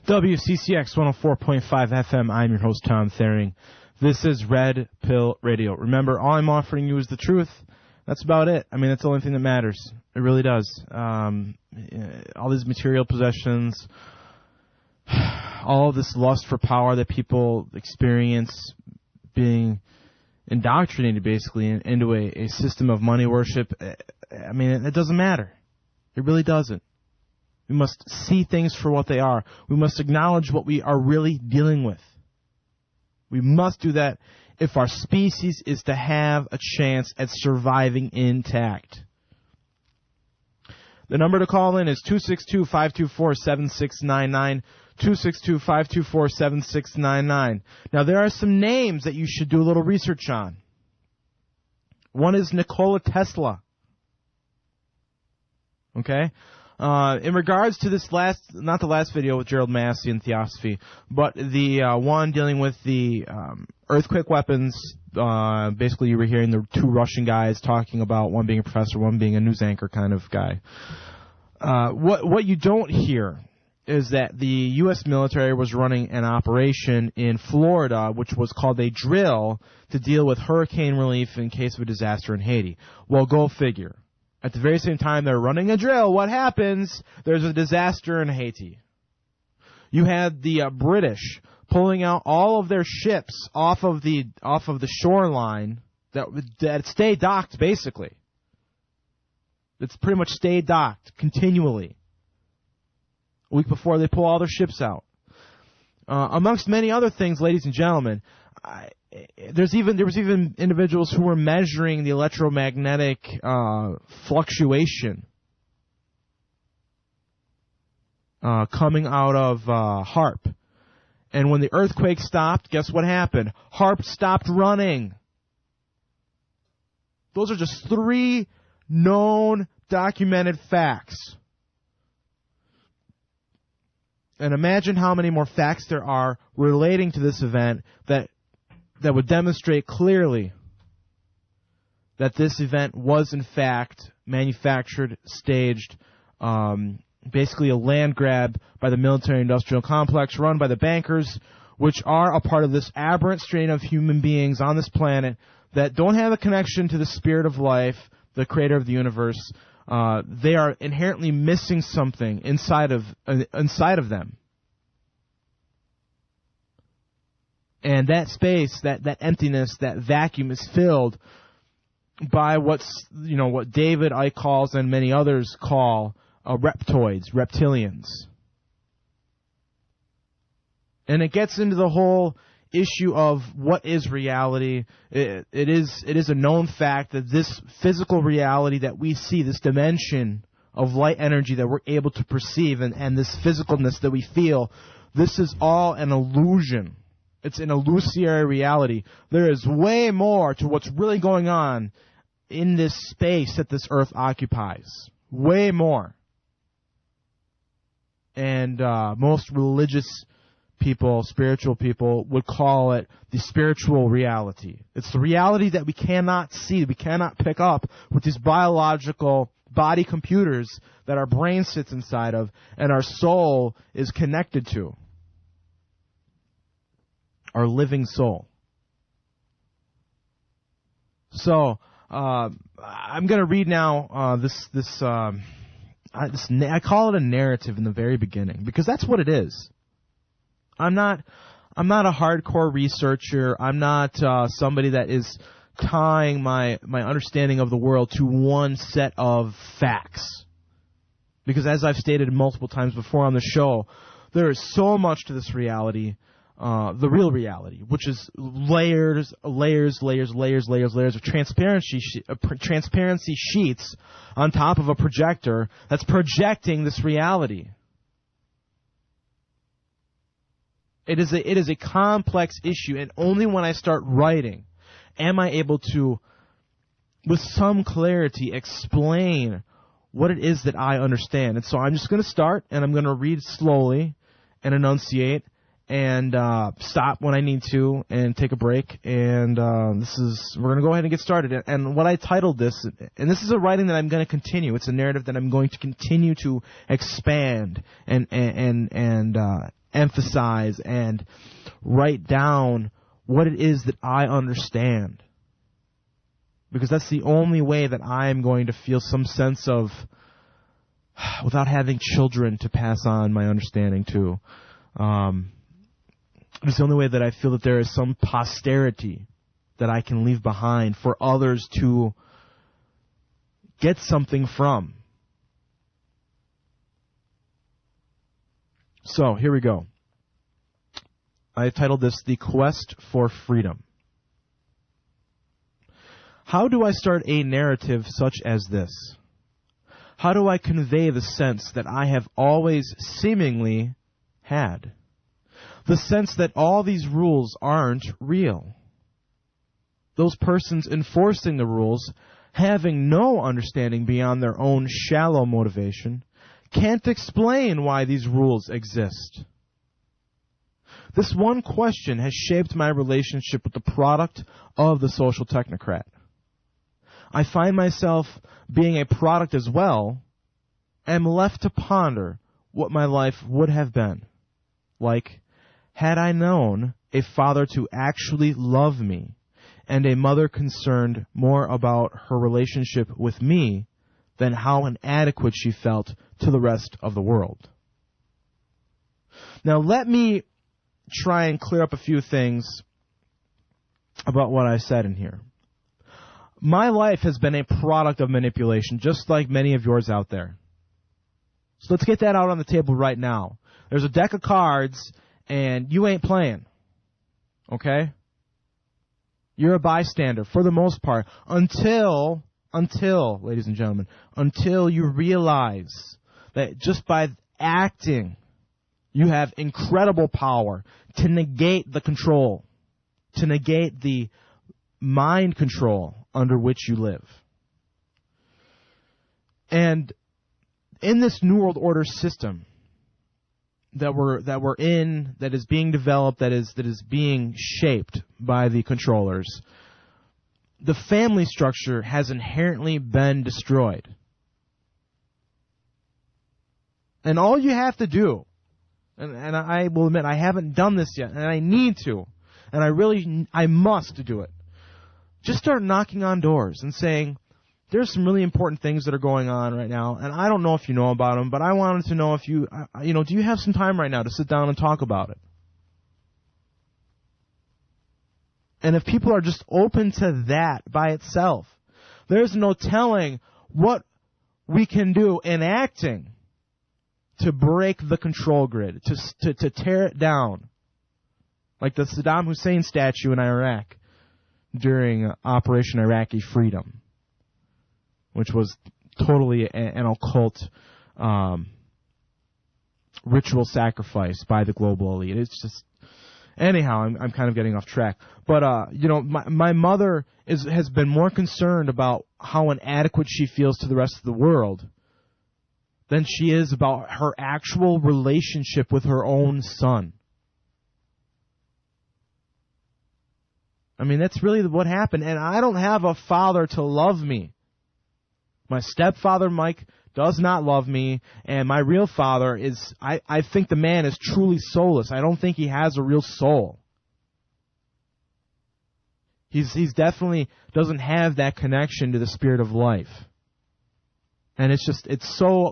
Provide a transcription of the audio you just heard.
WCCX 104.5 FM. I'm your host, Tom Thering. This is Red Pill Radio. Remember, all I'm offering you is the truth. That's about it. I mean, that's the only thing that matters. It really does. All these material possessions, all of this lust for power that people experience, being indoctrinated basically into a system of money worship, I mean, it doesn't matter. It really doesn't. We must see things for what they are. We must acknowledge what we are really dealing with. We must do that if our species is to have a chance at surviving intact. The number to call in is 262-524-7699, 262-524-7699. Now, there are some names that you should do a little research on. One is Nikola Tesla. Okay? In regards to this not the last video with Gerald Massey and Theosophy, but the one dealing with the earthquake weapons, basically you were hearing the two Russian guys talking about one being a professor, one being a news anchor kind of guy. What you don't hear is that the U.S. military was running an operation in Florida, which was called a drill to deal with hurricane relief in case of a disaster in Haiti. Well, go figure. At the very same time they're running a drill, what happens? There's a disaster in Haiti. You had the British pulling out all of their ships off of the shoreline that stay docked, basically. It's pretty much stay docked continually. A week before they pull all their ships out. Amongst many other things, ladies and gentlemen, there was even individuals who were measuring the electromagnetic fluctuation coming out of HAARP. And when the earthquake stopped, guess what happened? HAARP stopped running. Those are just 3 known documented facts. And imagine how many more facts there are relating to this event that would demonstrate clearly that this event was in fact manufactured, staged, basically a land grab by the military-industrial complex run by the bankers, which are a part of this aberrant strain of human beings on this planet that don't have a connection to the spirit of life, the creator of the universe. They are inherently missing something inside of them. And that space, that emptiness, that vacuum is filled by what David Icke calls and many others call reptoids, reptilians. And it gets into the whole issue of what is reality. It is a known fact that this physical reality that we see, this dimension of light energy that we're able to perceive, and this physicalness that we feel, this is all an illusion. It's an illusory reality. There is way more to what's really going on in this space that this earth occupies. Way more. And most religious people, spiritual people, would call it the spiritual reality. It's the reality that we cannot see, we cannot pick up with these biological body computers that our brain sits inside of and our soul is connected to. Our living soul. So, I'm going to read now I call it a narrative in the very beginning, because that's what it is. I'm not a hardcore researcher. I'm not somebody that is tying my understanding of the world to one set of facts. Because as I've stated multiple times before on the show, there is so much to this reality. The real reality, which is layers of transparency sheets on top of a projector that's projecting this reality. It is a complex issue, and only when I start writing am I able to, with some clarity, explain what it is that I understand. And so I'm just going to start, and I'm going to read slowly and enunciate, and stop when I need to, and take a break. And we're going to go ahead and get started. And what I titled this, and this is a writing that I'm going to continue. It's a narrative that I'm going to continue to expand and emphasize and write down what it is that I understand. Because that's the only way that I am going to feel some sense of, without having children to pass on my understanding to, it's the only way that I feel that there is some posterity that I can leave behind for others to get something from. So, here we go. I titled this, The Quest for Freedom. How do I start a narrative such as this? How do I convey the sense that I have always seemingly had? The sense that all these rules aren't real. Those persons enforcing the rules, having no understanding beyond their own shallow motivation, can't explain why these rules exist. This one question has shaped my relationship with the product of the social technocrat. I find myself being a product as well, and am left to ponder what my life would have been like had I known a father to actually love me and a mother concerned more about her relationship with me than how inadequate she felt to the rest of the world. Now let me try and clear up a few things about what I said in here. My life has been a product of manipulation, just like many of yours out there. So let's get that out on the table right now. There's a deck of cards, and you ain't playing. Okay? You're a bystander, for the most part, until, ladies and gentlemen, until you realize that just by acting, you have incredible power to negate the control, to negate the mind control under which you live. And in this New World Order system that we're in, that is being developed, that is being shaped by the controllers, the family structure has inherently been destroyed. And all you have to do, and I will admit I haven't done this yet, and I need to, and I must do it. Just start knocking on doors and saying, there's some really important things that are going on right now, and I don't know if you know about them, but I wanted to know if do you have some time right now to sit down and talk about it? And if people are just open to that by itself, there's no telling what we can do in acting to break the control grid, to tear it down. Like the Saddam Hussein statue in Iraq during Operation Iraqi Freedom, which was totally an occult ritual sacrifice by the global elite. It's just, anyhow, I'm kind of getting off track. But my mother has been more concerned about how inadequate she feels to the rest of the world than she is about her actual relationship with her own son. I mean, that's really what happened. And I don't have a father to love me. My stepfather, Mike, does not love me. And my real father is, I think the man is truly soulless. I don't think he has a real soul. He's definitely doesn't have that connection to the spirit of life. And it's so